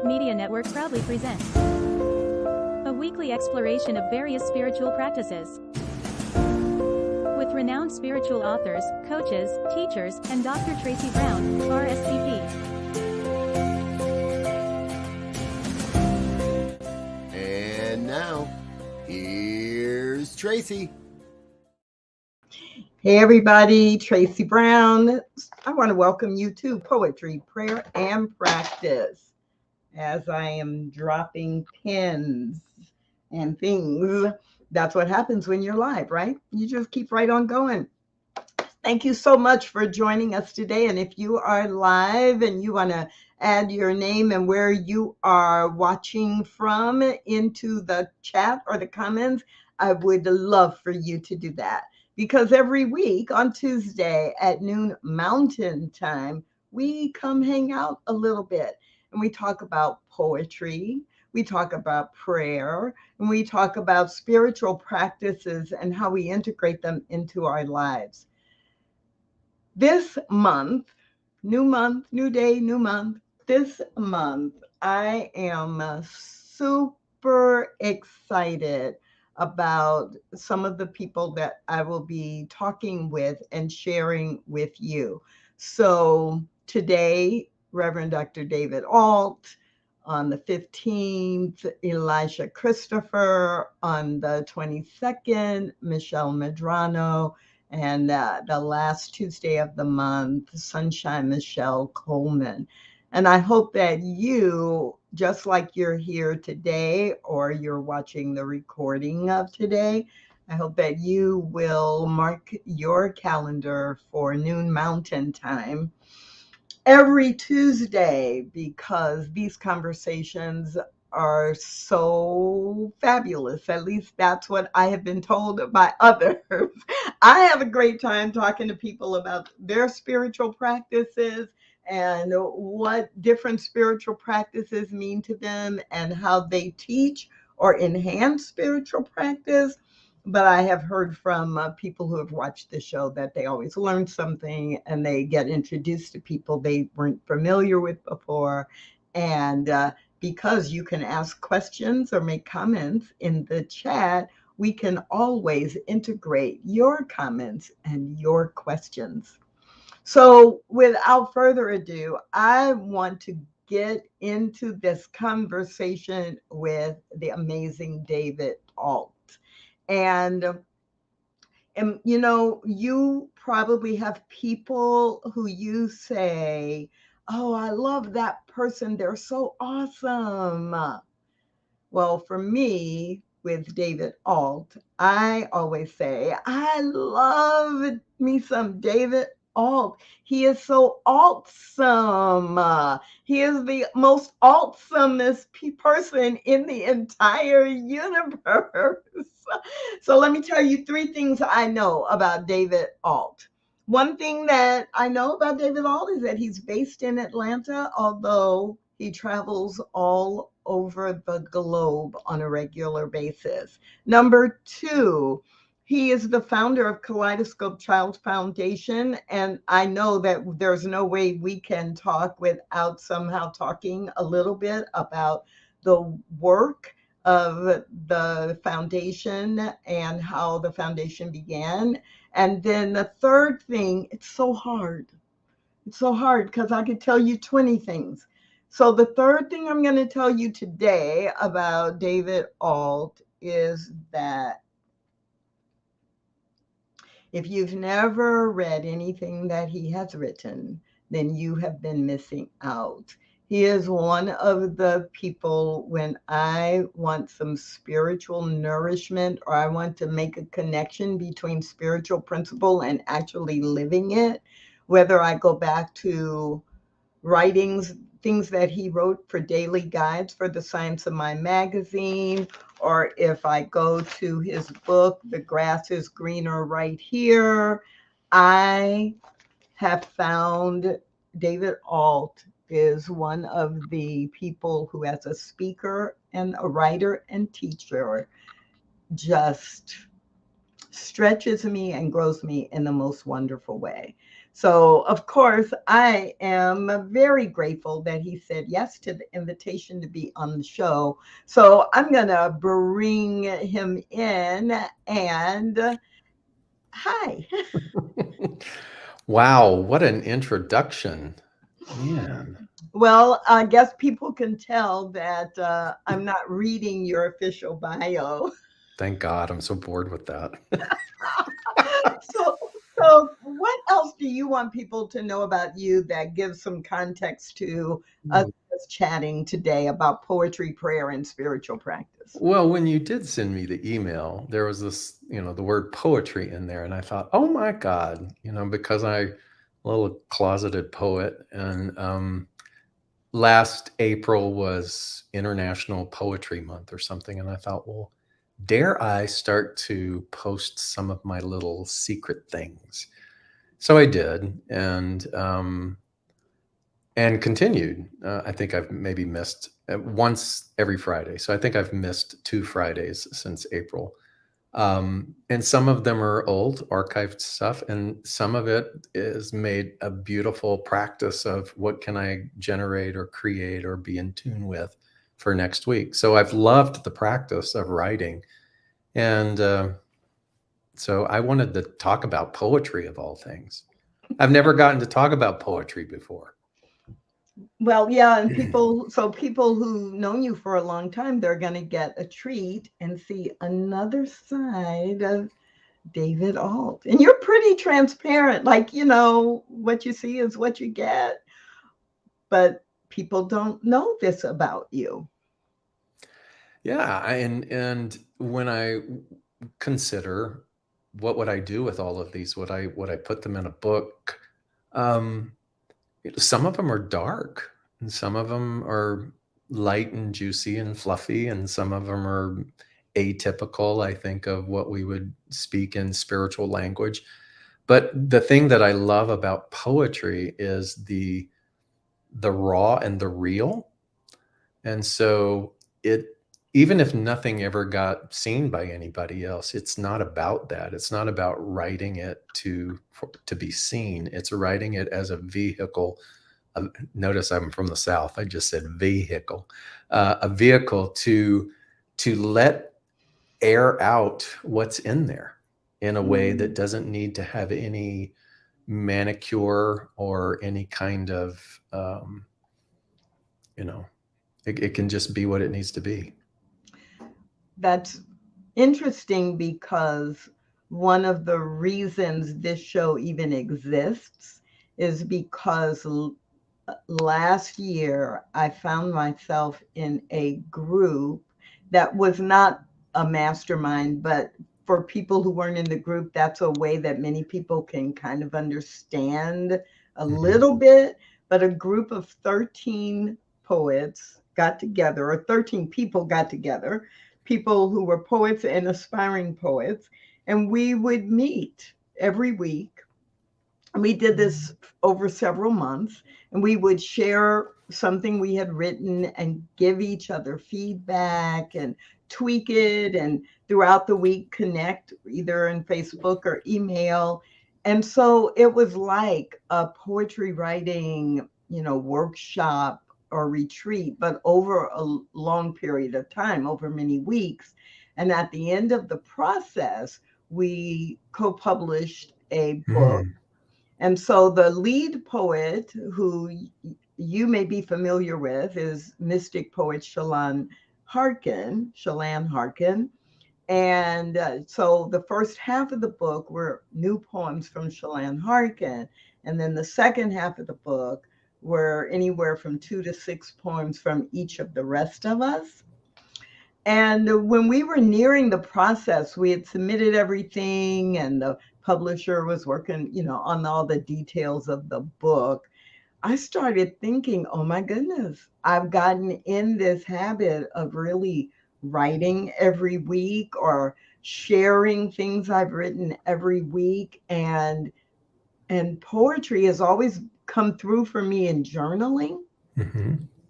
Media Network proudly presents a weekly exploration of various spiritual practices with renowned spiritual authors, coaches, teachers, and Dr. Tracy Brown, RScP. And now, here's Tracy. Hey everybody, Tracy Brown. I want to welcome you to Poetry, Prayer, and Practice. As I am dropping pins and things, that's what happens when you're live, right? You just keep right on going. Thank you so much for joining us today. And if you are live and you want to add your name and where you are watching from into the chat or the comments, I would love for you to do that. Because every week on Tuesday at noon Mountain Time, we come hang out a little bit and we talk about poetry, we talk about prayer, and we talk about spiritual practices and how we integrate them into our lives. This month, new day, new month. This month, I am super excited about some of the people that I will be talking with and sharing with you. So today, Reverend Dr. David Ault, on the 15th, Elijah Christopher, on the 22nd, Michelle Medrano, and the last Tuesday of the month, Sunshine Michelle Coleman. And I hope that you, just like you're here today or you're watching the recording of today, I hope that you will mark your calendar for noon Mountain Time every Tuesday, because these conversations are so fabulous. At least that's what I have been told by others. I have a great time talking to people about their spiritual practices and what different spiritual practices mean to them and how they teach or enhance spiritual practice. But I have heard from people who have watched the show that they always learn something and they get introduced to people they weren't familiar with before. And because you can ask questions or make comments in the chat, we can always integrate your comments and your questions. So without further ado, I want to get into this conversation with the amazing David Ault. And you know, you probably have people who you say, oh, I love that person. They're so awesome. Well, for me, with David Ault, I always say, I love me some David Ault. He is so awesome. He is the most awesomest person in the entire universe. So let me tell you 3 things I know about David Ault. One thing that I know about David Ault is that he's based in Atlanta, although he travels all over the globe on a regular basis. Number 2, he is the founder of Kaleidoscope Child Foundation, and I know that there's no way we can talk without somehow talking a little bit about the work of the foundation and how the foundation began. And then the third thing, it's so hard. It's so hard because I could tell you 20 things. So the third thing I'm going to tell you today about David Ault is that if you've never read anything that he has written, then you have been missing out. He is one of the people when I want some spiritual nourishment or I want to make a connection between spiritual principle and actually living it, whether I go back to writings, things that he wrote for daily guides for the Science of Mind magazine, or if I go to his book, The Grass is Greener Right Here, I have found David Ault is one of the people who, as a speaker and a writer and teacher, just stretches me and grows me in the most wonderful way. So, of course, I am very grateful that he said yes to the invitation to be on the show. So, I'm going to bring him in and hi. Wow, what an introduction. Man. Well, I guess people can tell that I'm not reading your official bio. Thank God. I'm so bored with that. so, so what else do you want people to know about you that gives some context to us just chatting today about poetry, prayer, and spiritual practice? Well, when you did send me the email, there was this, the word poetry in there. And I thought, oh my God, because I'm a little closeted poet. And last April was International Poetry Month or something. And I thought, well, dare I start to post some of my little secret things? So I did, and continued. I think I've maybe missed once every Friday. So I think I've missed 2 Fridays since April. And some of them are old archived stuff, and some of it is made a beautiful practice of what can I generate or create or be in tune with for next week. So I've loved the practice of writing. And so I wanted to talk about poetry of all things. I've never gotten to talk about poetry before. Well, yeah, and people who've known you for a long time, they're going to get a treat and see another side of David Ault. And you're pretty transparent. Like, what you see is what you get. But people don't know this about you. Yeah, and when I consider what would I do with all of these, would I put them in a book? Some of them are dark, and some of them are light and juicy and fluffy, and some of them are atypical, I think, of what we would speak in spiritual language. But the thing that I love about poetry is the raw and the real. And so even if nothing ever got seen by anybody else, it's not about that. It's not about writing it to be seen. It's writing it as a vehicle. Notice I'm from the South. I just said vehicle. A vehicle to let air out what's in there in a way that doesn't need to have any manicure or any kind of, it can just be what it needs to be. That's interesting because one of the reasons this show even exists is because last year I found myself in a group that was not a mastermind, but for people who weren't in the group, that's a way that many people can kind of understand a little bit. But a group of 13 poets got together, or 13 people got together, people who were poets and aspiring poets, and we would meet every week. And we did this over several months, and we would share something we had written and give each other feedback and tweak it, and throughout the week connect either in Facebook or email. And so it was like a poetry writing, workshop or retreat, but over a long period of time, over many weeks. And at the end of the process, we co-published a book. And so the lead poet, who you may be familiar with, is mystic poet Shallan Harkin. And so the first half of the book were new poems from Shallan Harkin. And then the second half of the book were anywhere from 2 to 6 poems from each of the rest of us. And when we were nearing the process, we had submitted everything, and the publisher was working, on all the details of the book. I started thinking, oh my goodness, I've gotten in this habit of really writing every week or sharing things I've written every week. And poetry has always come through for me in journaling.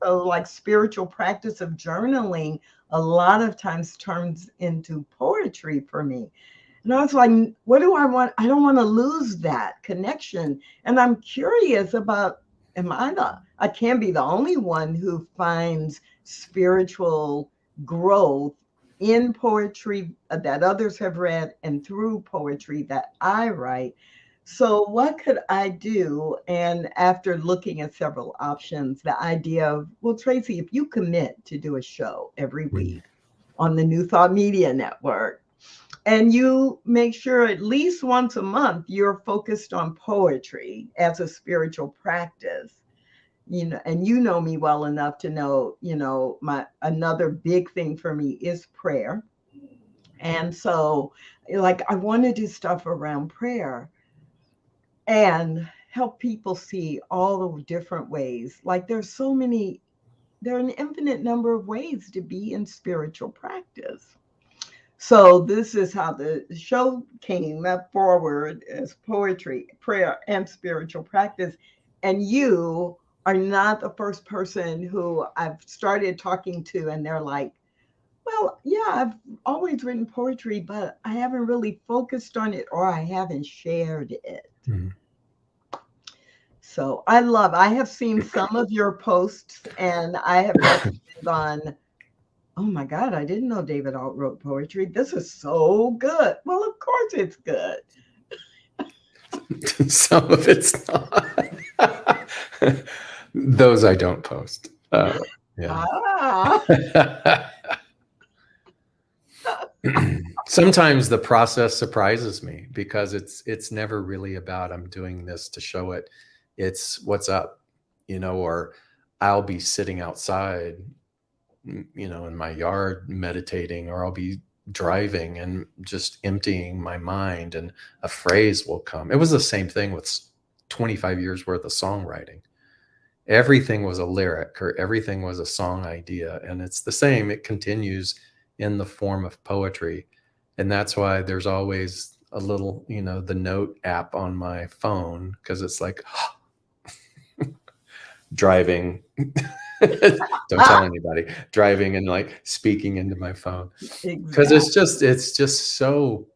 So like spiritual practice of journaling a lot of times turns into poetry for me. And I was like, what do I want? I don't want to lose that connection. And I'm curious about, I can't be the only one who finds spiritual growth in poetry that others have read and through poetry that I write. So what could I do? And after looking at several options, the idea of, well, Tracy, if you commit to do a show every week on the New Thought Media Network, and you make sure at least once a month you're focused on poetry as a spiritual practice, and you know me well enough to know, my another big thing for me is prayer. And so, like, I want to do stuff around prayer and help people see all the different ways. Like, there are an infinite number of ways to be in spiritual practice. So this is how the show came forward, as poetry, prayer, and spiritual practice. And you are not the first person who I've started talking to, and they're like, well, yeah, I've always written poetry, but I haven't really focused on it, or I haven't shared it. Mhm. So I have seen some of your posts, and I have messaged on, oh my God, I didn't know David Ault wrote poetry. This is so good. Well, of course it's good. Some of it's not. Those I don't post. Yeah. Ah, Sometimes the process surprises me because it's never really about I'm doing this to show it. It's what's up, or I'll be sitting outside, in my yard meditating, or I'll be driving and just emptying my mind and a phrase will come. It was the same thing with 25 years worth of songwriting. Everything was a lyric or everything was a song idea. And it's the same. It continues in the form of poetry. And that's why there's always a little, the note app on my phone, because it's like driving. Don't tell anybody. Driving and like speaking into my phone. Because exactly. it's just so,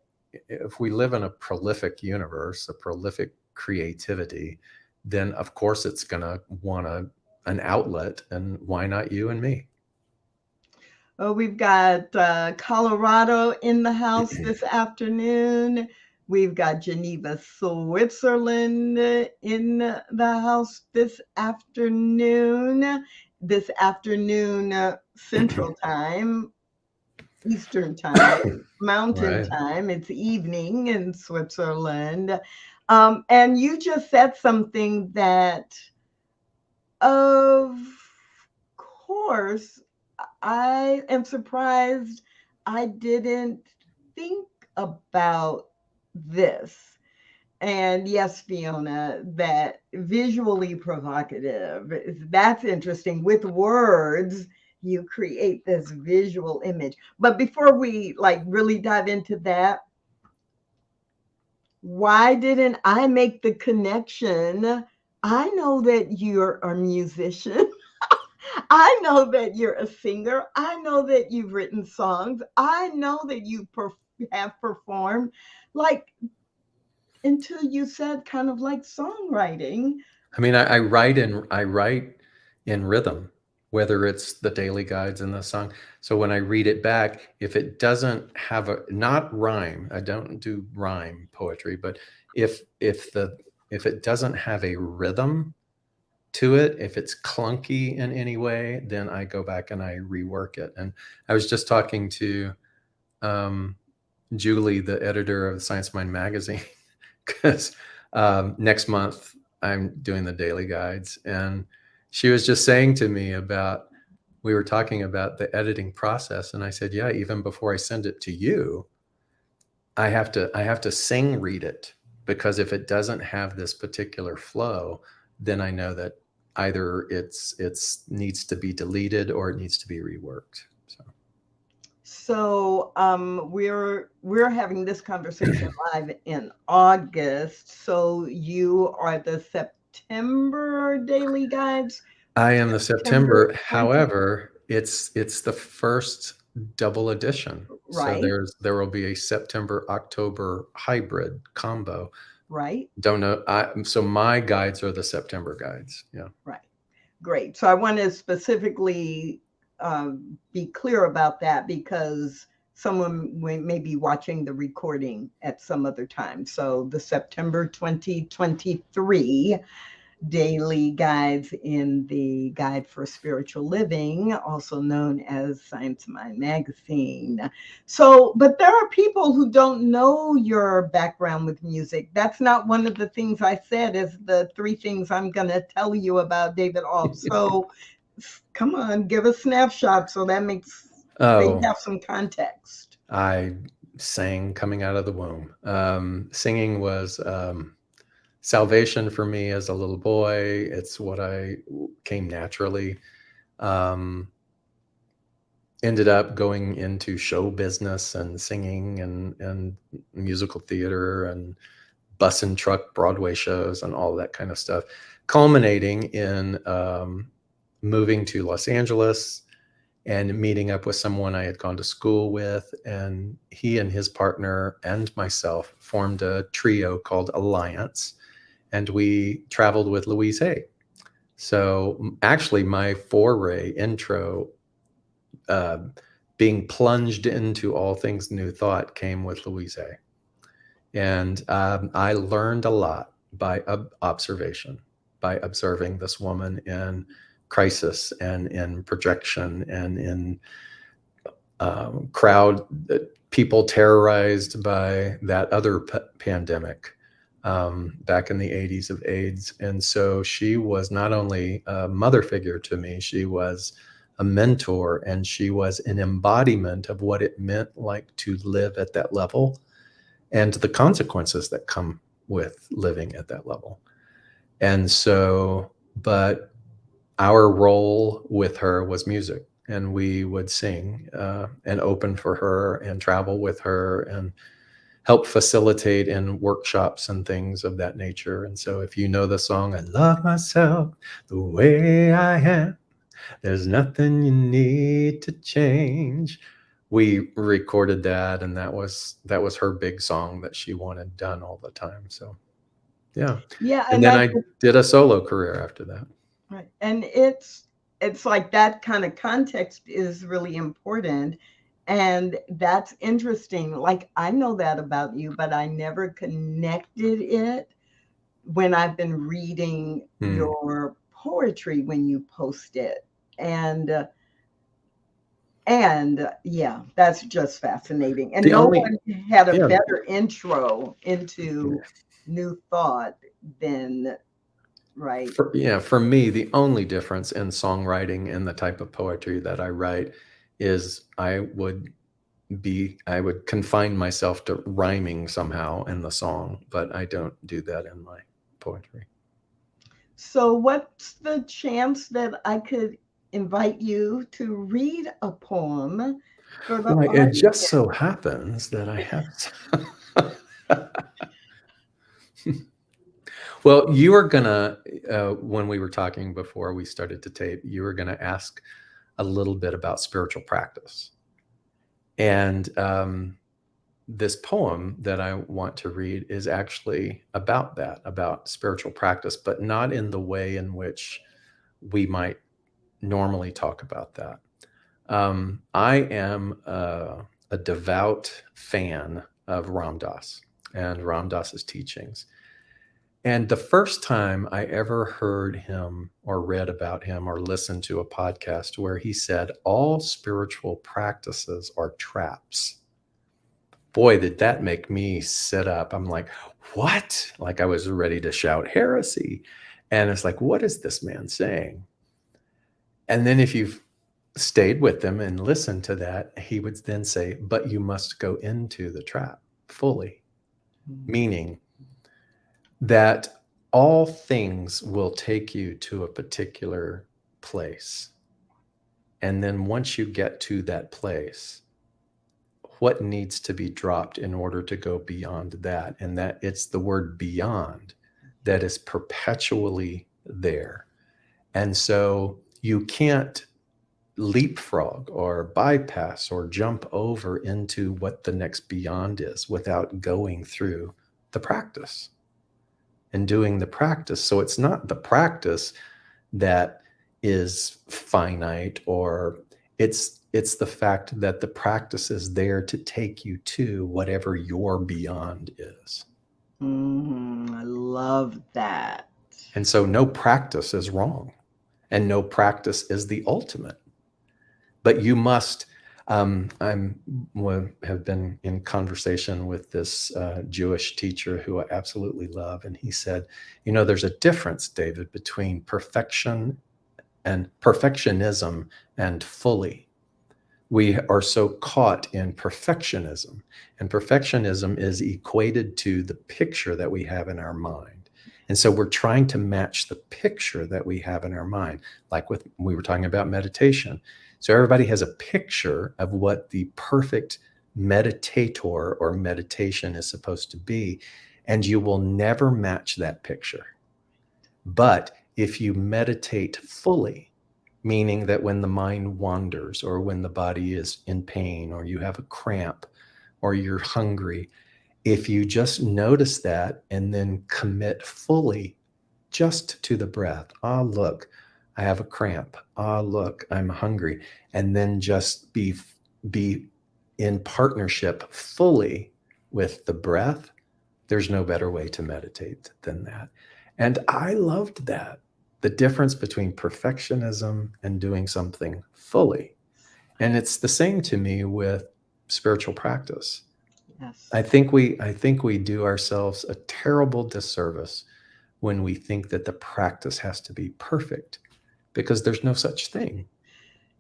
if we live in a prolific universe, a prolific creativity, then of course it's gonna want an outlet, and why not you and me? Oh, we've got Colorado in the house this afternoon. We've got Geneva, Switzerland in the house this afternoon. This afternoon, Central Time, Eastern Time, Mountain Right. Time. It's evening in Switzerland. And you just said something that, of course, I am surprised I didn't think about this. And yes, Fiona, that visually provocative, that's interesting. With words, you create this visual image. But before we like really dive into that, why didn't I make the connection? I know that you're a musician. I know that you're a singer. I know that you've written songs. I know that you have performed. Like, until you said kind of like songwriting. I mean, I write in rhythm, whether it's the daily guides and the song. So when I read it back, if it doesn't have not rhyme, I don't do rhyme poetry, but if it doesn't have a rhythm to it, if it's clunky in any way, then I go back and I rework it. And I was just talking to Julie, the editor of Science Mind magazine, because next month I'm doing the daily guides, and she was just saying to me about, we were talking about the editing process, and I said, yeah, even before I send it to you, I have to sing read it, because if it doesn't have this particular flow, then I know that either it's needs to be deleted or it needs to be reworked. So we're having this conversation live in August. So you are the September daily guides. I am the September September. 20. However, it's the first double edition. So Right. there will be a September-October hybrid combo. Right. Don't know. So my guides are the September guides. Yeah. Right. Great. So I want to specifically be clear about that because someone may be watching the recording at some other time. So the September 2023 daily guides in the Guide for Spiritual Living, also known as Science Mind Magazine. So, but there are people who don't know your background with music. That's not one of the things I said as the 3 things I'm going to tell you about David Ault. So come on, give a snapshot so that makes they have some context. I sang coming out of the womb. Singing was salvation for me as a little boy. It's what I came naturally. Ended up going into show business and singing and musical theater and bus and truck Broadway shows and all that kind of stuff, culminating in moving to Los Angeles and meeting up with someone I had gone to school with. And he and his partner and myself formed a trio called Alliance. And we traveled with Louise Hay. So actually my foray intro, being plunged into all things New Thought, came with Louise Hay. And I learned a lot by observation, by observing this woman in crisis and in projection and in crowd people terrorized by that other pandemic back in the 80s of AIDS. And so she was not only a mother figure to me, she was a mentor, and she was an embodiment of what it meant like to live at that level and the consequences that come with living at that level. And so, but our role with her was music, and we would sing and open for her and travel with her and help facilitate in workshops and things of that nature. And so if you know the song, I love myself the way I am, there's nothing you need to change. We recorded that, and that was her big song that she wanted done all the time. So yeah. Yeah. And then I did a solo career after that. Right. And it's like that kind of context is really important. And that's interesting. Like, I know that about you, but I never connected it when I've been reading your poetry when you post it. And yeah, that's just fascinating. And no one had a better intro into New Thought than, right? For me, the only difference in songwriting and the type of poetry that I write is I would confine myself to rhyming somehow in the song, but I don't do that in my poetry. So what's the chance that I could invite you to read a poem for the audience? It just so happens that I have. Well, you were gonna, when we were talking before we started to tape, you were gonna ask a little bit about spiritual practice. And this poem that I want to read is actually about that, about spiritual practice, but not in the way in which we might normally talk about that. I am a devout fan of Ram Dass and Ram Dass's teachings. And the first time I ever heard him or read about him or listened to a podcast where he said all spiritual practices are traps, boy, did that make me sit up. I'm like, what? Like I was ready to shout heresy. And it's like, what is this man saying? And then if you've stayed with him and listened to that, he would then say, but you must go into the trap fully, meaning that all things will take you to a particular place. And then once you get to that place, what needs to be dropped in order to go beyond that? And that it's the word beyond that is perpetually there. And so you can't leapfrog or bypass or jump over into what the next beyond is without going through the practice and doing the practice. So it's not the practice that is finite, or it's the fact that the practice is there to take you to whatever your beyond is. I love that. And so no practice is wrong, and no practice is the ultimate. But you must, have been in conversation with this Jewish teacher who I absolutely love. And he said, there's a difference, David, between perfectionism and fully. We are so caught in perfectionism, and perfectionism is equated to the picture that we have in our mind. And so we're trying to match the picture that we have in our mind, like we were talking about meditation. So everybody has a picture of what the perfect meditator or meditation is supposed to be, and you will never match that picture. But if you meditate fully, meaning that when the mind wanders, or when the body is in pain, or you have a cramp, or you're hungry, if you just notice that and then commit fully just to the breath, look, I have a cramp. Look, I'm hungry. And then just be in partnership fully with the breath, there's no better way to meditate than that. And I loved that. The difference between perfectionism and doing something fully. And it's the same to me with spiritual practice. Yes. I think we do ourselves a terrible disservice when we think that the practice has to be perfect, because there's no such thing.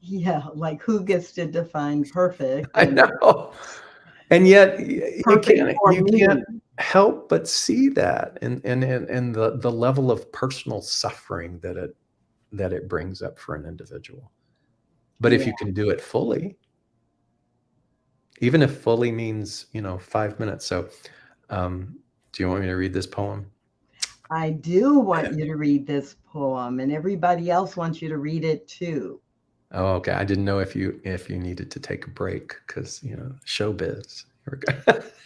Yeah, like who gets to define perfect? I know. And yet you can't help but see that and the level of personal suffering that it brings up for an individual. But if you can do it fully, even if fully means 5 minutes. So do you want me to read this poem? I do want you to read this poem, and everybody else wants you to read it too. Oh, okay. I didn't know if you needed to take a break, because showbiz.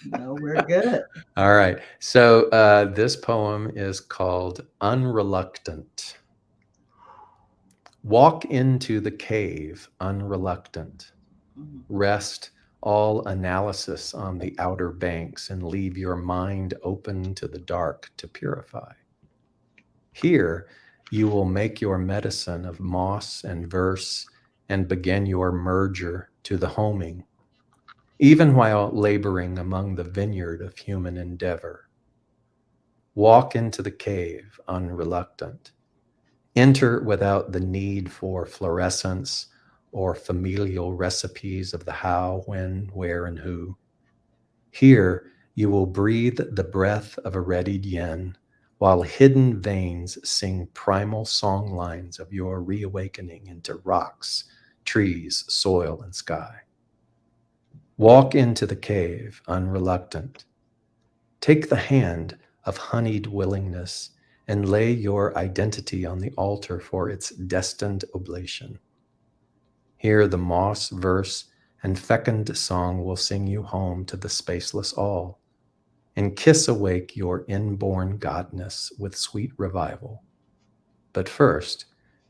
No, we're good. All right. So this poem is called Unreluctant. Walk into the cave unreluctant. Rest all analysis on the outer banks, and leave your mind open to the dark to purify. Here you will make your medicine of moss and verse, and begin your merger to the homing, even while laboring among the vineyard of human endeavor. Walk into the cave unreluctant. Enter without the need for fluorescence or familial recipes of the how, when, where, and who. Here you will breathe the breath of a readied yen, while hidden veins sing primal song lines of your reawakening into rocks, trees, soil, and sky. Walk into the cave unreluctant. Take the hand of honeyed willingness and lay your identity on the altar for its destined oblation. Here the moss, verse, and fecund song will sing you home to the spaceless all, and kiss awake your inborn godness with sweet revival. But first,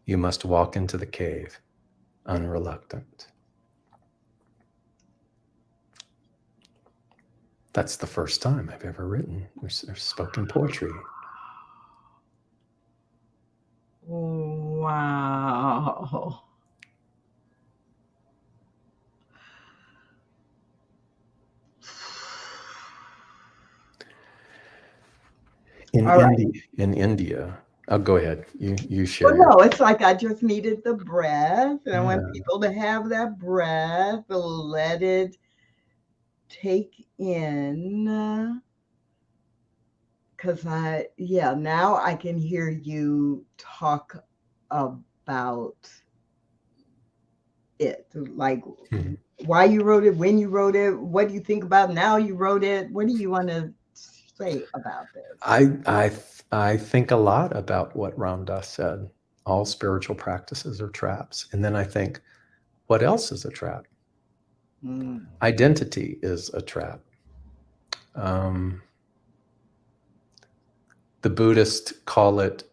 you must walk into the cave unreluctant. That's the first time I've ever written or spoken poetry. Wow. In India, oh, go ahead. You share. Well, no, it's like I just needed the breath, and I want people to have that breath, let it take in. Because now I can hear you talk about it, like why you wrote it, when you wrote it, what do you think about now you wrote it? What do you want to say about this? I think a lot about what Ram Dass said. All spiritual practices are traps. And then I think, What else is a trap? Identity is a trap. The Buddhists call it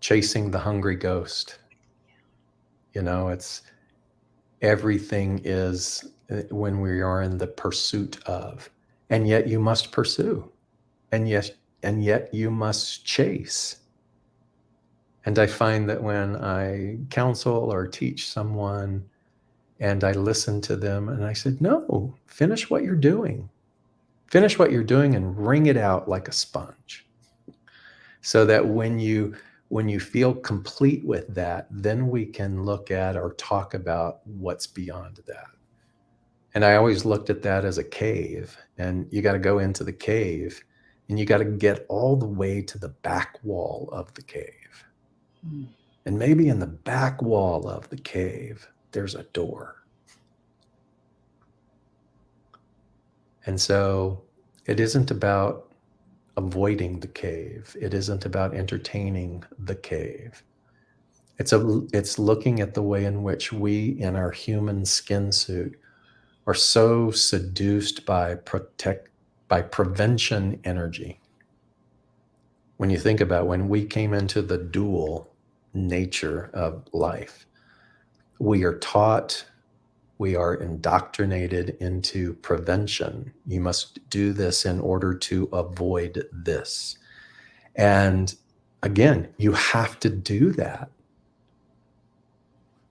chasing the hungry ghost. You know, it's everything is when we are in the pursuit of, and yet you must pursue, and yet you must chase. And I find that when I counsel or teach someone and I listen to them and I said, no, finish what you're doing. Finish what you're doing and wring it out like a sponge. So that when you feel complete with that, then we can look at or talk about what's beyond that. And I always looked at that as a cave, and you got to go into the cave and you got to get all the way to the back wall of the cave. And maybe in the back wall of the cave, there's a door. And so it isn't about avoiding the cave. It isn't about entertaining the cave. It's looking at the way in which we, in our human skin suit, are so seduced by prevention energy. When you think about when we came into the dual nature of life, we are taught, we are indoctrinated into prevention. You must do this in order to avoid this. And again, you have to do that.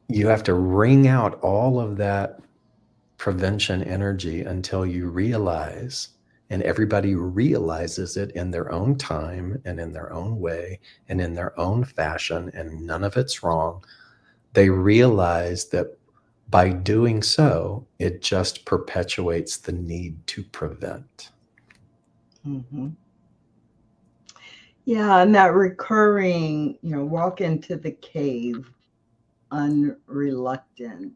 You have to wring out all of that prevention energy until you realize, and everybody realizes it in their own time and in their own way and in their own fashion, and none of it's wrong. They realize that by doing so, it just perpetuates the need to prevent. Yeah, and that recurring, walk into the cave unreluctant.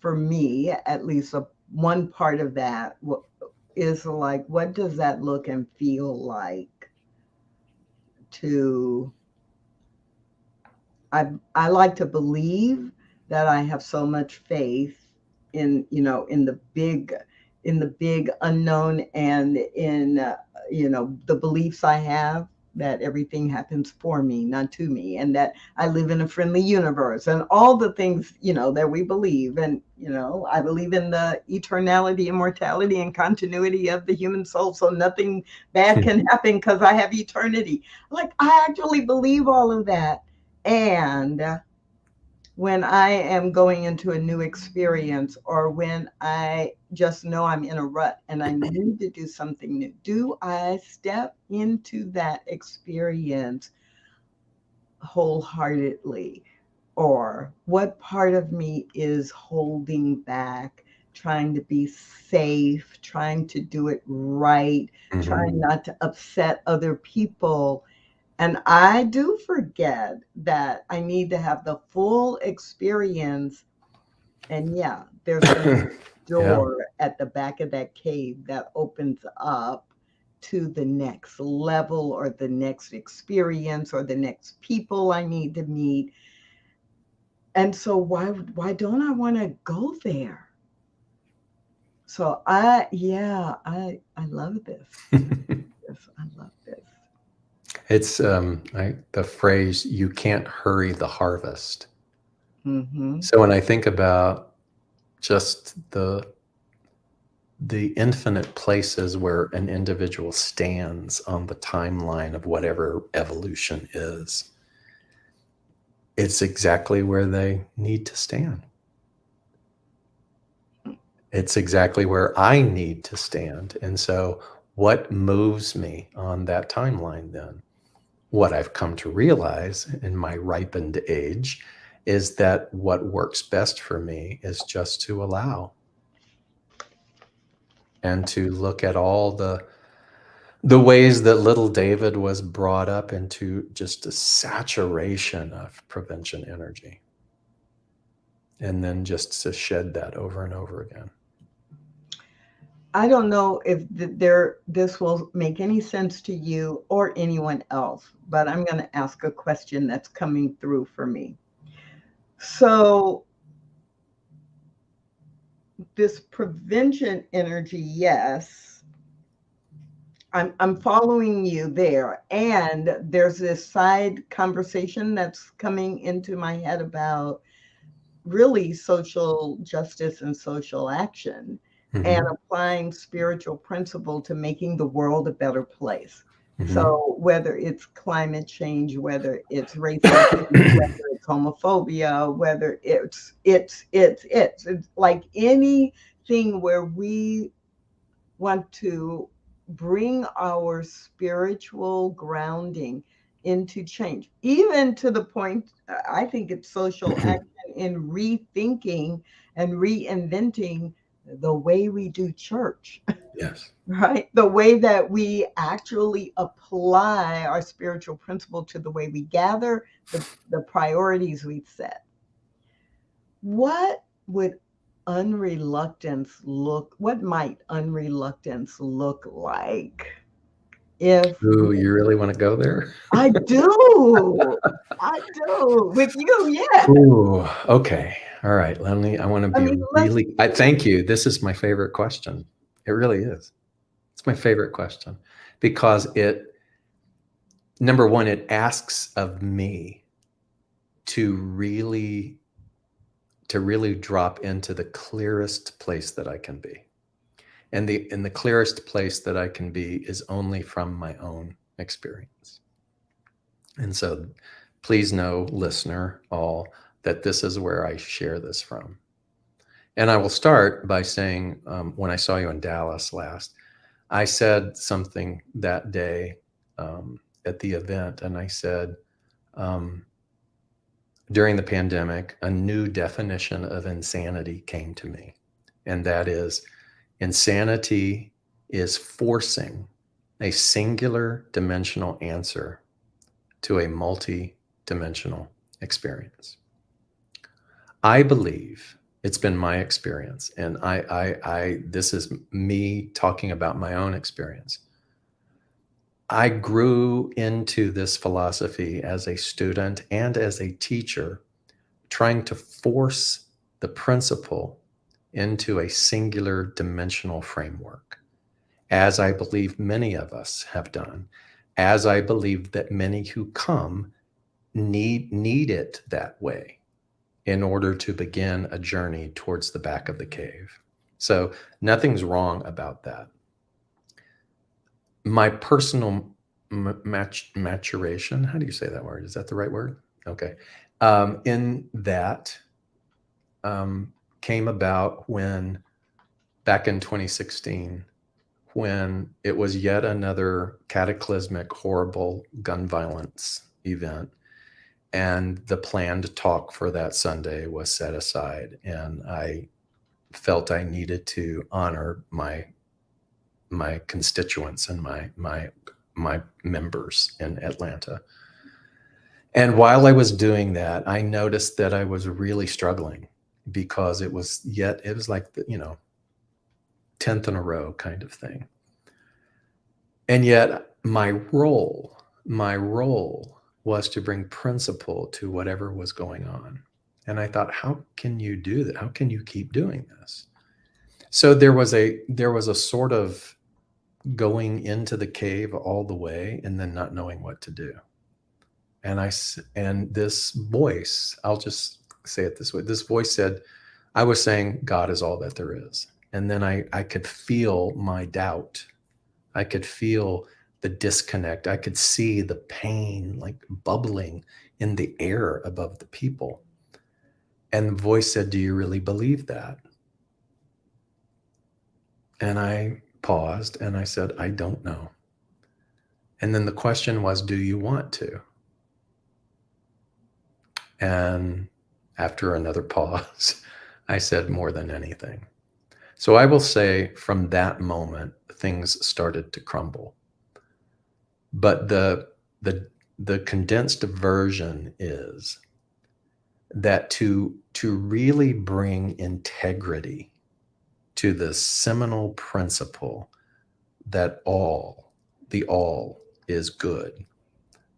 For me, at least one part of that is like, what does that look and feel like to, I like to believe that I have so much faith in, in the big unknown, and in, the beliefs I have that everything happens for me, not to me, and that I live in a friendly universe, and all the things, that we believe. And, I believe in the eternality, immortality, and continuity of the human soul. So nothing bad can happen because I have eternity. Like, I actually believe all of that. And when I am going into a new experience, or when I just know I'm in a rut and I need to do something new, do I step into that experience wholeheartedly? Or what part of me is holding back, trying to be safe, trying to do it right, trying not to upset other people? And I do forget that I need to have the full experience. And yeah, there's a door at the back of that cave that opens up to the next level, or the next experience, or the next people I need to meet. And so why don't I want to go there? So I love this. Yes, I love this. It's the phrase, you can't hurry the harvest. So when I think about just the infinite places where an individual stands on the timeline of whatever evolution is, it's exactly where they need to stand. It's exactly where I need to stand. And so what moves me on that timeline then? What I've come to realize in my ripened age is that what works best for me is just to allow, and to look at all the ways that little David was brought up into just a saturation of prevention energy, and then just to shed that over and over again. I don't know if this will make any sense to you or anyone else, but I'm going to ask a question that's coming through for me. So this prevention energy, yes, I'm following you there. And there's this side conversation that's coming into my head about really social justice and social action and applying spiritual principle to making the world a better place. So whether it's climate change, whether it's racism, whether it's homophobia, whether it's like anything where we want to bring our spiritual grounding into change, even to the point, I think it's social action in rethinking and reinventing the way we do church, Yes. right? The way that we actually apply our spiritual principle to the way we gather, the priorities we set. What would what might unreluctance look like if Ooh, you really want to go there? I do. I do. With you, yeah. Ooh, okay. All right. I want to I be mean, really, I thank you. This is my favorite question. It really is. It's my favorite question because number one, it asks of me to really drop into the clearest place that I can be. And the clearest place that I can be is only from my own experience. And so please know, listener, all, that this is where I share this from. And I will start by saying, when I saw you in Dallas last, I said something that day at the event, and I said, during the pandemic, a new definition of insanity came to me. And that is, insanity is forcing a singular dimensional answer to a multi-dimensional experience. I believe, it's been my experience, and this is me talking about my own experience. I grew into this philosophy as a student and as a teacher, trying to force the principle into a singular dimensional framework, as I believe many of us have done, as I believe that many who come need it that way in order to begin a journey towards the back of the cave. So nothing's wrong about that. My personal maturation, how do you say that word? Is that the right word? Okay. In that came about when, back in 2016, when it was yet another cataclysmic, horrible gun violence event. And the planned talk for that Sunday was set aside. And I felt I needed to honor my constituents and my members in Atlanta. And while I was doing that, I noticed that I was really struggling because it was like, 10th in a row kind of thing. And yet my role was to bring principle to whatever was going on. And I thought, how can you do that? How can you keep doing this? So there was a sort of going into the cave all the way and then not knowing what to do. And this voice, I'll just say it this way. This voice said, I was saying God is all that there is. And then I could feel my doubt. I could feel the disconnect. I could see the pain like bubbling in the air above the people. And the voice said, do you really believe that? And I paused and I said, I don't know. And then the question was, do you want to? And after another pause, I said, more than anything. So I will say from that moment, things started to crumble. But the condensed version is that to really bring integrity to the seminal principle that the all is good,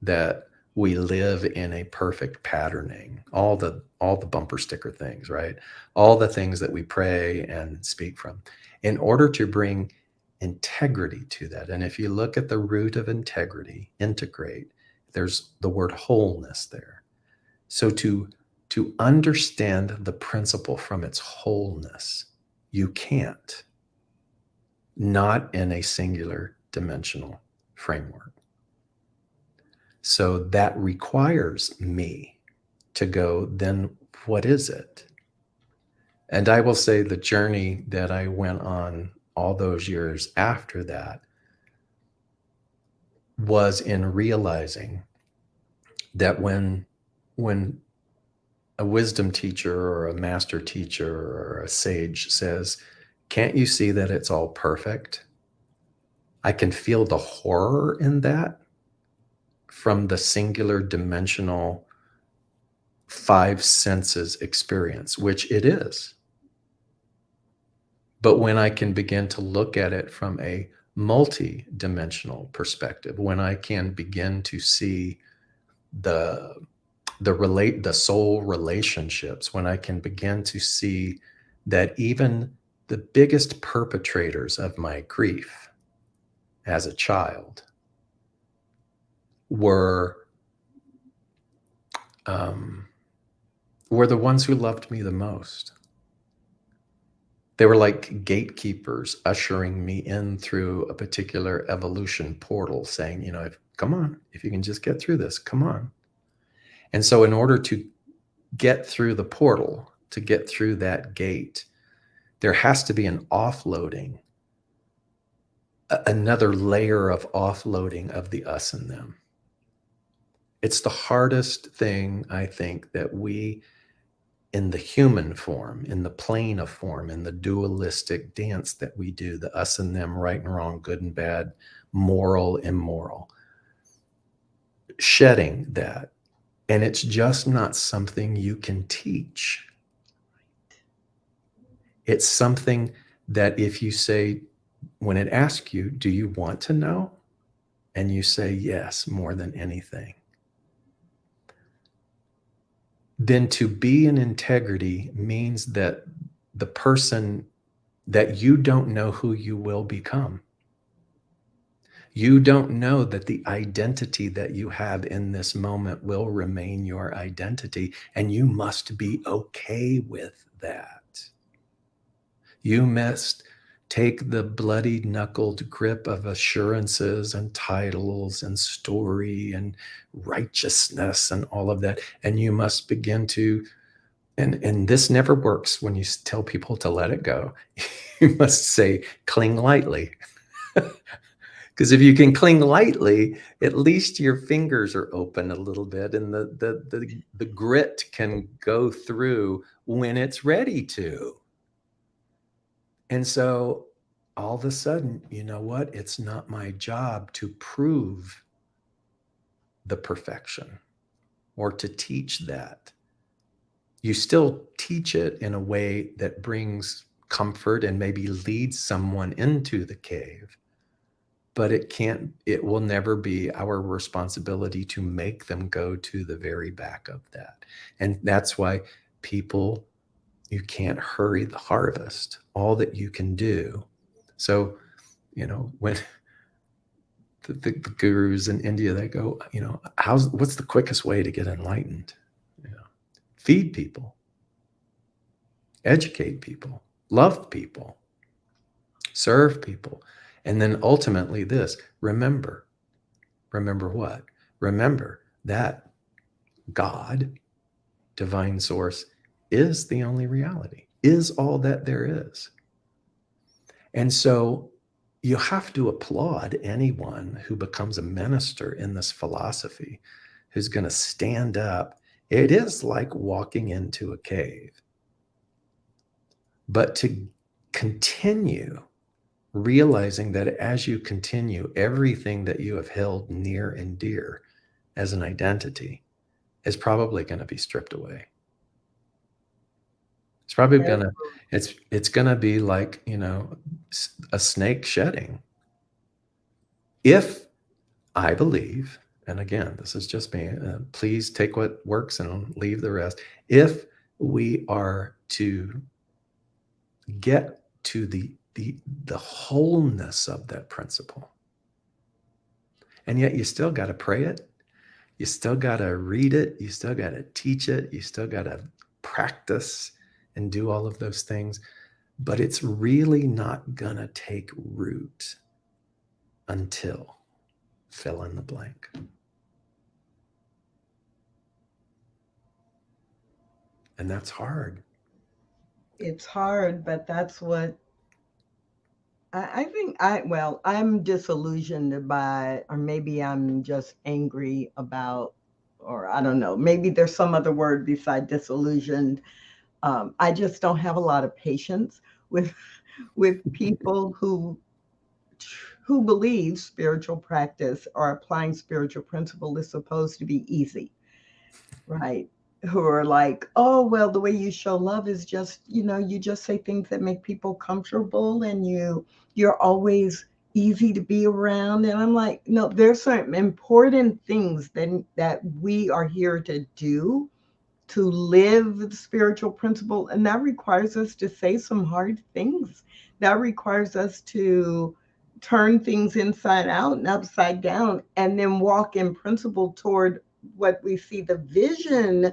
that we live in a perfect patterning, all the bumper sticker things, right? All the things that we pray and speak from, in order to bring integrity to that. And if you look at the root of integrity, integrate, there's the word wholeness there. So to understand the principle from its wholeness, you can't, not in a singular dimensional framework. So that requires me to go, then what is it? And I will say the journey that I went on all those years after that was in realizing that when a wisdom teacher or a master teacher or a sage says, can't you see that it's all perfect? I can feel the horror in that from the singular dimensional 5 senses experience, which it is. But when I can begin to look at it from a multi-dimensional perspective, when I can begin to see the soul relationships, when I can begin to see that even the biggest perpetrators of my grief as a child were the ones who loved me the most. They were like gatekeepers ushering me in through a particular evolution portal, saying, come on, if you can just get through this, come on. And so in order to get through the portal, to get through that gate, there has to be an offloading, another layer of offloading of the us and them. It's the hardest thing, I think, that we, in the human form, in the plane of form, in the dualistic dance that we do, the us and them, right and wrong, good and bad, moral, immoral, shedding that. And it's just not something you can teach. It's something that if you say, when it asks you, do you want to know? And you say yes, more than anything. Then to be in integrity means that the person that you don't know who you will become. You don't know that the identity that you have in this moment will remain your identity, and you must be okay with that. You must take the bloody-knuckled grip of assurances and titles and story and righteousness and all of that, and you must begin to, and this never works when you tell people to let it go. You must say, cling lightly. Because if you can cling lightly, at least your fingers are open a little bit, and the grit can go through when it's ready to. And so all of a sudden, you know what? It's not my job to prove the perfection or to teach that. You still teach it in a way that brings comfort and maybe leads someone into the cave. But it will never be our responsibility to make them go to the very back of that. And that's why you can't hurry the harvest. All that you can do. So, when the gurus in India, they go, what's the quickest way to get enlightened? Feed people, educate people, love people, serve people. And then ultimately this, remember what? Remember that God, divine source, is the only reality, is all that there is. And so you have to applaud anyone who becomes a minister in this philosophy, who's going to stand up. It is like walking into a cave. But to continue realizing that as you continue, everything that you have held near and dear as an identity is probably going to be stripped away. It's probably it's going to be like, a snake shedding. If I believe and again, this is just me, please take what works and leave the rest. If we are to get to the wholeness of that principle, and yet you still got to pray it, you still got to read it, you still got to teach it, you still got to practice and do all of those things, but it's really not gonna take root until fill in the blank. And that's hard. It's hard, but that's what I think I'm disillusioned by, or maybe I'm just angry about, or I don't know, maybe there's some other word beside disillusioned. I just don't have a lot of patience with people who believe spiritual practice or applying spiritual principle is supposed to be easy, right? Who are like, oh, well, the way you show love is just, you just say things that make people comfortable, and you're always easy to be around. And I'm like, no, there's some important things that we are here to do, to live the spiritual principle. And that requires us to say some hard things. That requires us to turn things inside out and upside down, and then walk in principle toward what we see the vision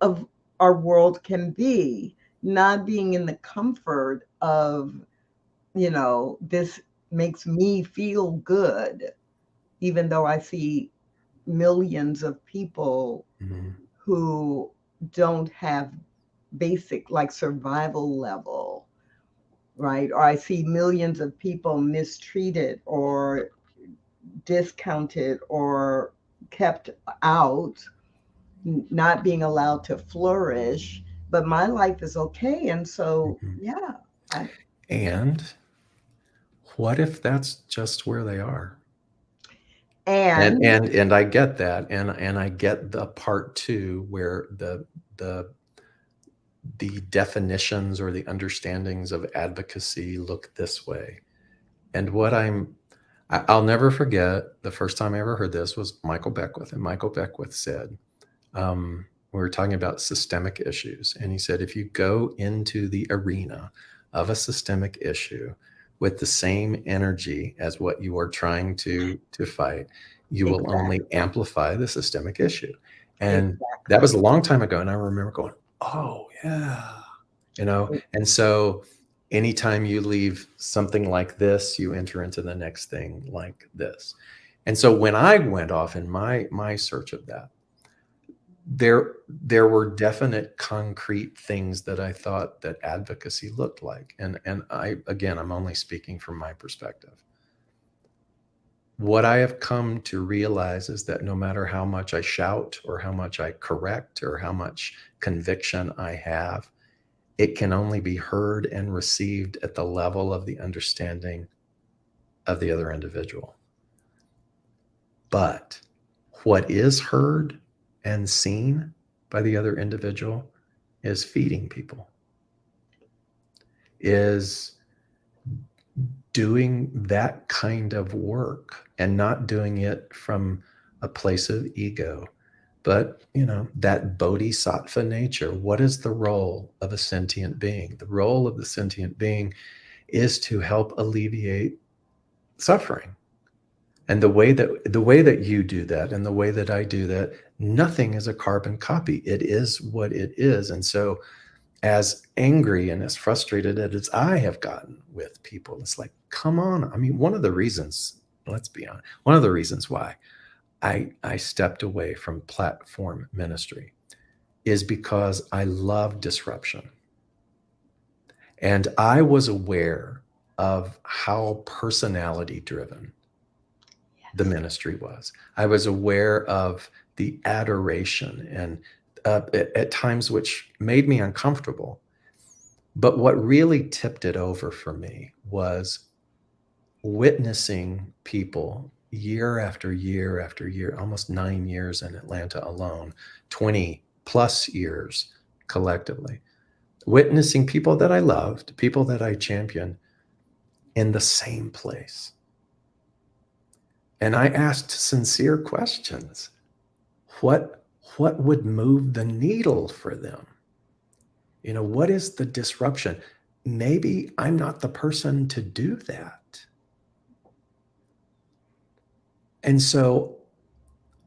of our world can be, not being in the comfort of, this makes me feel good, even though I see millions of people who don't have basic, like, survival level, right? Or I see millions of people mistreated or discounted or kept out, not being allowed to flourish, but my life is okay. And so, yeah. And what if that's just where they are? And I get that, and I get the part too where the definitions or the understandings of advocacy look this way. And what I'll never forget, the first time I ever heard this was Michael Beckwith, and Michael Beckwith said, we were talking about systemic issues, and he said, if you go into the arena of a systemic issue with the same energy as what you are trying to fight, you will only amplify the systemic issue. And that was a long time ago, and I remember going, oh yeah, and so anytime you leave something like this, you enter into the next thing like this. And so when I went off in my search of that, there were definite concrete things that I thought that advocacy looked like. And I'm only speaking from my perspective. What I have come to realize is that no matter how much I shout or how much I correct or how much conviction I have, it can only be heard and received at the level of the understanding of the other individual. But what is heard and seen by the other individual is feeding people, is doing that kind of work, and not doing it from a place of ego, but that bodhisattva nature. What is the role of a sentient being? The role of the sentient being is to help alleviate suffering. And the way that you do that and the way that I do that, nothing is a carbon copy. It is what it is. And so as angry and as frustrated as I have gotten with people, it's like, come on. I mean, one of the reasons, let's be honest, one of the reasons why I stepped away from platform ministry is because I love disruption. And I was aware of how personality driven the ministry was. I was aware of the adoration and at times which made me uncomfortable. But what really tipped it over for me was witnessing people year after year after year, almost 9 years in Atlanta alone, 20 plus years collectively, witnessing people that I loved, people that I championed in the same place. And I asked sincere questions. What would move the needle for them? You know, what is the disruption? Maybe I'm not the person to do that. And so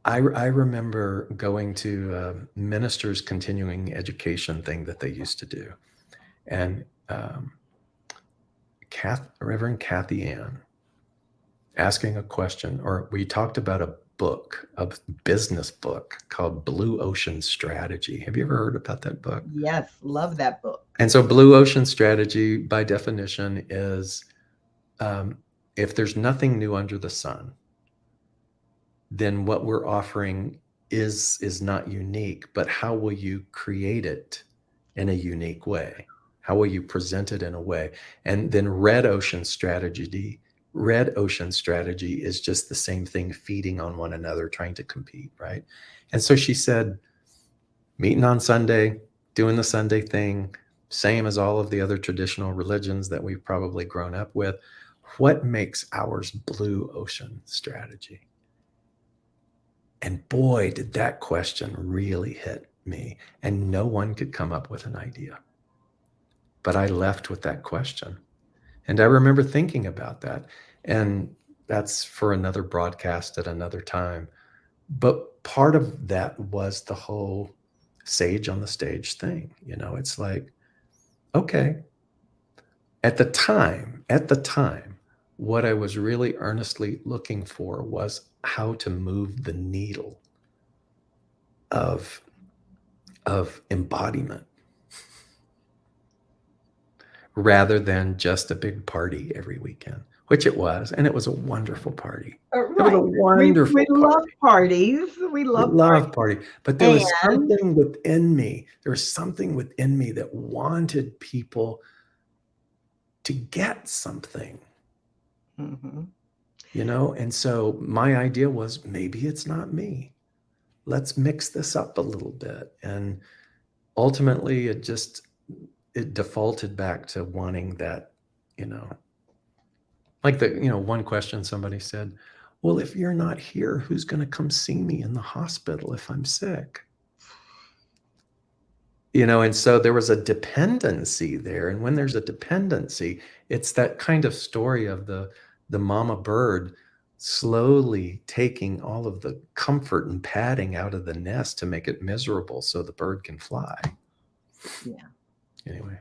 I remember going to a minister's continuing education thing that they used to do. And Reverend Kathy Ann asking a question, or we talked about a business book called Blue Ocean Strategy. Have you ever heard about that book? Yes, love that book. And so Blue Ocean Strategy, by definition, is if there's nothing new under the sun, then what we're offering is not unique, but how will you create it in a unique way? How will you present it in a way? And then Red Ocean Strategy is just the same thing, feeding on one another, trying to compete, right? And so she said, meeting on Sunday, doing the Sunday thing, same as all of the other traditional religions that we've probably grown up with. What makes ours Blue Ocean Strategy? And boy, did that question really hit me. And no one could come up with an idea. But I left with that question. And I remember thinking about that. And that's for another broadcast at another time. But part of that was the whole sage on the stage thing. You know, it's like, okay, at the time, what I was really earnestly looking for was how to move the needle of embodiment rather than just a big party every weekend, which it was. And it was a wonderful party. Right. It was a wonderful we party. love parties. We love party. But there was something within me. There was something within me that wanted people to get something. Mm-hmm. You know, and so my idea was, maybe it's not me. Let's mix this up a little bit. And ultimately it defaulted back to wanting that, you know, like one question somebody said, well, if you're not here, who's going to come see me in the hospital if I'm sick? You know, and so there was a dependency there. And when there's a dependency, it's that kind of story of the mama bird slowly taking all of the comfort and padding out of the nest to make it miserable so the bird can fly. Yeah. Anyway.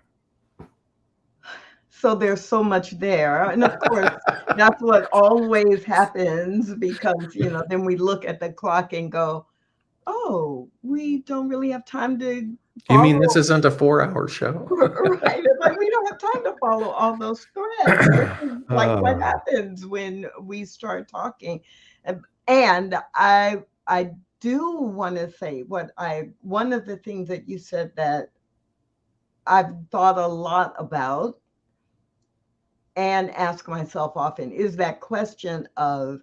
So there's so much there. And of course, that's what always happens, because, then we look at the clock and go, oh, we don't really have time to follow. You mean this isn't a 4-hour show? Right. It's like we don't have time to follow all those threads. This is like what happens when we start talking. And I do want to say one of the things that you said that I've thought a lot about and ask myself often is that question of,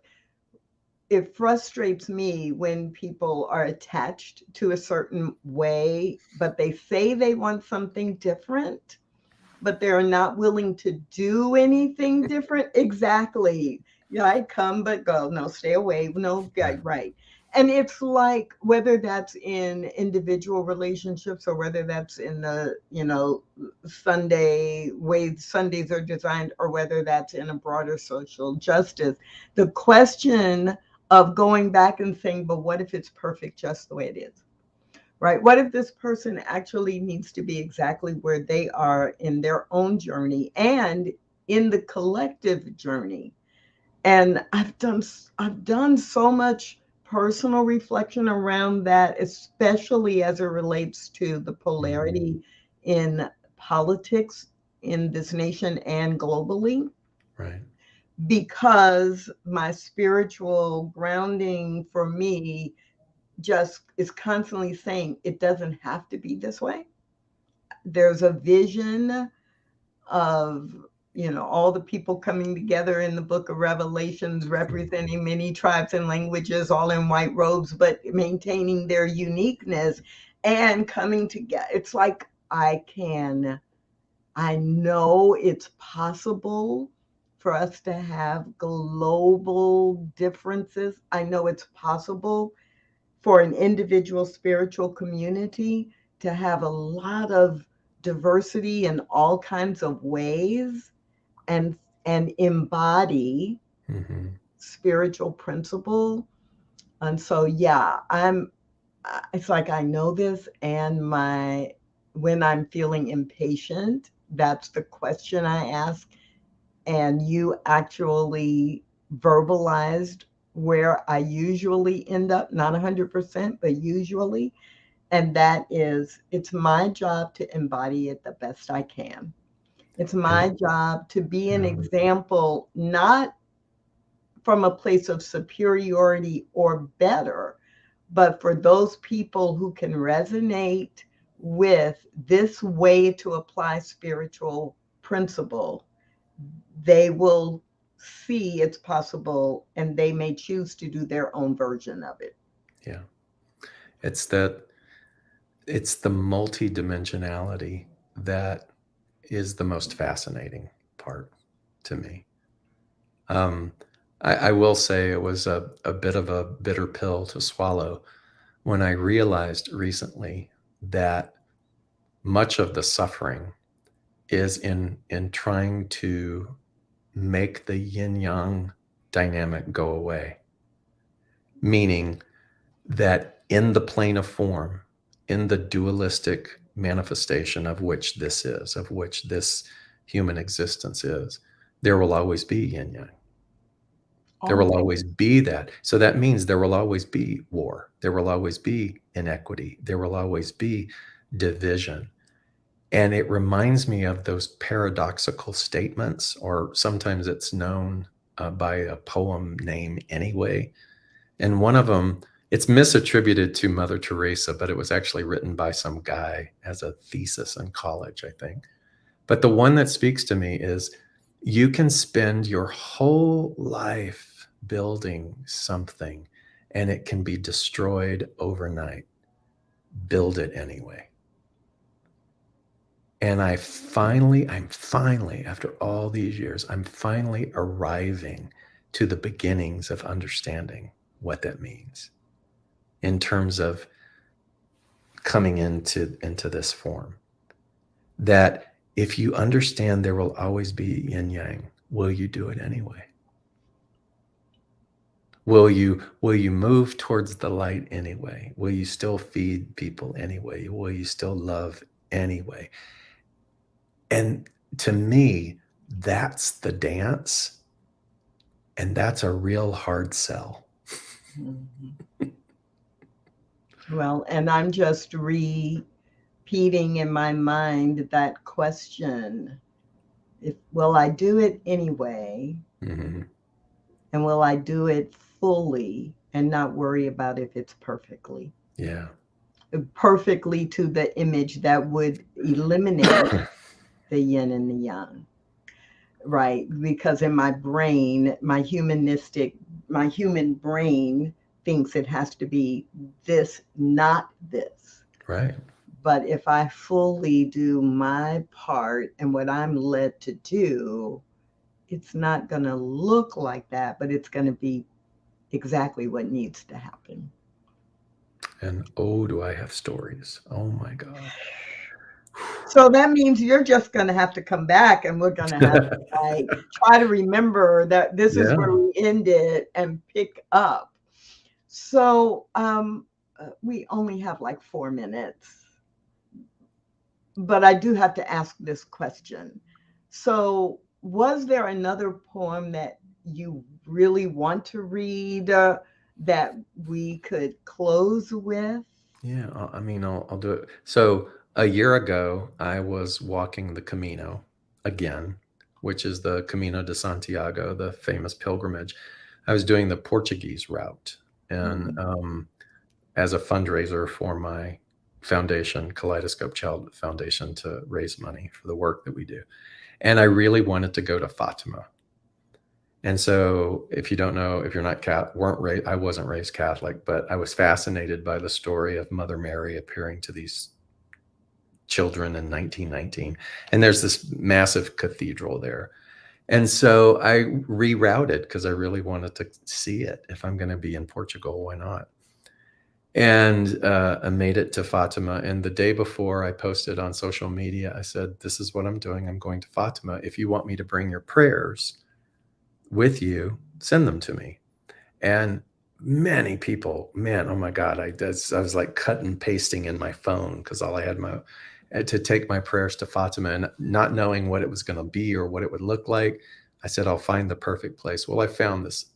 it frustrates me when people are attached to a certain way, but they say they want something different, but they're not willing to do anything different. Exactly. Yeah, I come but go. No, stay away. No, right. And it's like, whether that's in individual relationships or whether that's in the, Sunday way Sundays are designed, or whether that's in a broader social justice, the question of going back and saying, but what if it's perfect just the way it is? Right? What if this person actually needs to be exactly where they are in their own journey and in the collective journey? And I've done so much personal reflection around that, especially as it relates to the polarity in politics in this nation and globally. Right. Because my spiritual grounding for me just is constantly saying it doesn't have to be this way. There's a vision of, all the people coming together in the book of Revelations, representing many tribes and languages, all in white robes, but maintaining their uniqueness and coming together. It's like I know it's possible for us to have global differences. I know it's possible for an individual spiritual community to have a lot of diversity in all kinds of ways and embody spiritual principle. And so, yeah, it's like I know this, and when I'm feeling impatient, that's the question I ask. And you actually verbalized where I usually end up, not 100%, but usually. And that is, it's my job to embody it the best I can. It's my job to be an example, not from a place of superiority or better, but for those people who can resonate with this way to apply spiritual principle, they will see it's possible, and they may choose to do their own version of it. Yeah. It's the multidimensionality that is the most fascinating part to me. I will say it was a bit of a bitter pill to swallow when I realized recently that much of the suffering is in trying to make the yin-yang dynamic go away. Meaning that in the plane of form, in the dualistic manifestation of which this is, of which this human existence is, there will always be yin-yang. There will always be that. So that means there will always be war. There will always be inequity. There will always be division. And it reminds me of those paradoxical statements, or sometimes it's known by a poem name anyway. And one of them, it's misattributed to Mother Teresa, but it was actually written by some guy as a thesis in college, I think. But the one that speaks to me is, you can spend your whole life building something and it can be destroyed overnight. Build it anyway. And I'm finally, after all these years, I'm finally arriving to the beginnings of understanding what that means in terms of coming into this form. That if you understand there will always be yin yang, will you do it anyway? Will you move towards the light anyway? Will you still feed people anyway? Will you still love anyway? And to me, that's the dance, and that's a real hard sell. Well, and I'm just repeating in my mind that question: will I do it anyway? Mm-hmm. And will I do it fully and not worry about if it's perfectly? Yeah. Perfectly to the image that would eliminate the yin and the yang, right? Because in my brain, my human brain thinks it has to be this, not this. Right. But if I fully do my part and what I'm led to do, it's not going to look like that, but it's going to be exactly what needs to happen. And oh, do I have stories? Oh my God. So that means you're just going to have to come back, and we're going to have to try to remember that this is where we ended and pick up. So we only have like 4 minutes, but I do have to ask this question. So was there another poem that you really want to read that we could close with? Yeah, I'll do it. So a year ago, I was walking the Camino again, which is the Camino de Santiago, the famous pilgrimage. I was doing the Portuguese route, and as a fundraiser for my foundation, Kaleidoscope Child Foundation, to raise money for the work that we do. And I really wanted to go to Fatima. And so if you don't know, if you're not I wasn't raised Catholic, but I was fascinated by the story of Mother Mary appearing to these children in 1919. And there's this massive cathedral there. And so I rerouted because I really wanted to see it. If I'm going to be in Portugal, why not? And I made it to Fatima. And the day before, I posted on social media, I said, this is what I'm doing. I'm going to Fatima. If you want me to bring your prayers with you, send them to me. And many people, man, oh my God, I was like cut and pasting in my phone because all I had to take my prayers to Fatima, and not knowing what it was going to be or what it would look like. I said, I'll find the perfect place. Well, I found this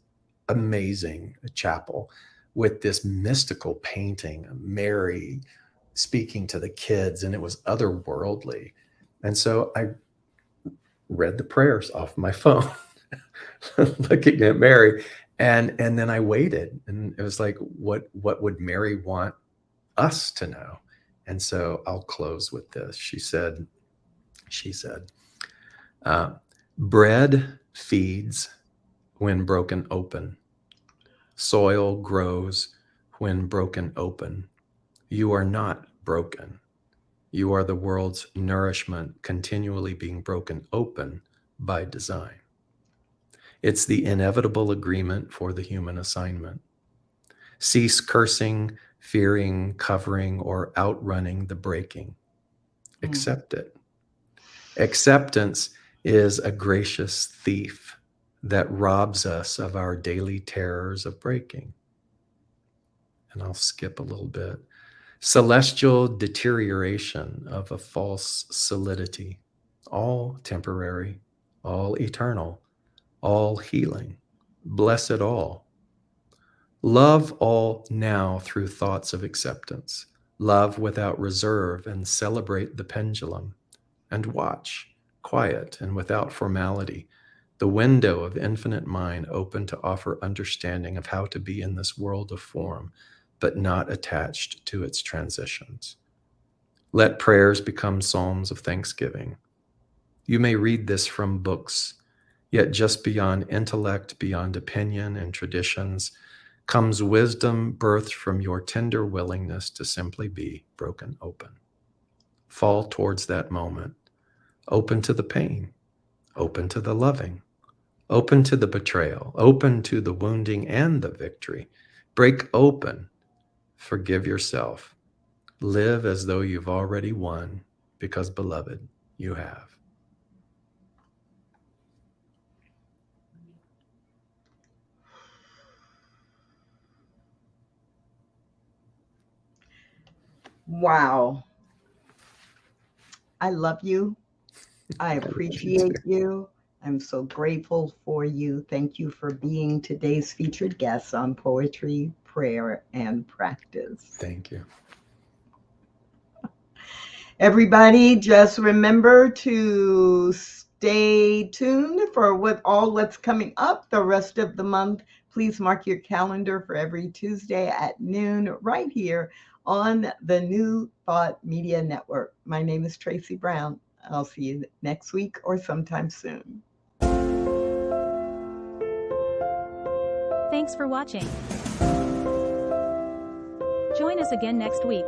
amazing chapel with this mystical painting of Mary speaking to the kids, and it was otherworldly. And so I read the prayers off my phone, looking at Mary. And then I waited, and it was like, what would Mary want us to know? And so I'll close with this. She said, bread feeds when broken open. Soil grows when broken open. You are not broken. You are the world's nourishment continually being broken open by design. It's the inevitable agreement for the human assignment. Cease cursing, fearing, covering, or outrunning the breaking. Accept it. Acceptance is a gracious thief that robs us of our daily terrors of breaking. And I'll skip a little bit. Celestial deterioration of a false solidity, all temporary, all eternal, all healing. Bless it all. Love all now through thoughts of acceptance. Love without reserve and celebrate the pendulum. And watch, quiet and without formality, the window of infinite mind open to offer understanding of how to be in this world of form, but not attached to its transitions. Let prayers become psalms of thanksgiving. You may read this from books, yet just beyond intellect, beyond opinion and traditions, comes wisdom birthed from your tender willingness to simply be broken open. Fall towards that moment, open to the pain, open to the loving, open to the betrayal, open to the wounding and the victory. Break open, forgive yourself, live as though you've already won, because, beloved, you have. Wow. I love you. I appreciate you. I'm so grateful for you. Thank you for being today's featured guest on Poetry, Prayer, and Practice. Thank you. Everybody, just remember to stay tuned for what's coming up the rest of the month. Please mark your calendar for every Tuesday at noon right here on the New Thought Media Network. My name is Tracy Brown. I'll see you next week or sometime soon. Thanks for watching. Join us again next week,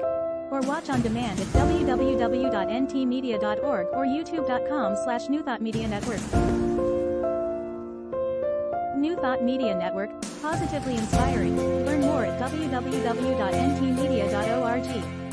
or watch on demand at www.ntmedia.org or youtube.com/New Thought Media Network. New Thought Media Network, positively inspiring. Learn more at www.ntmedia.org.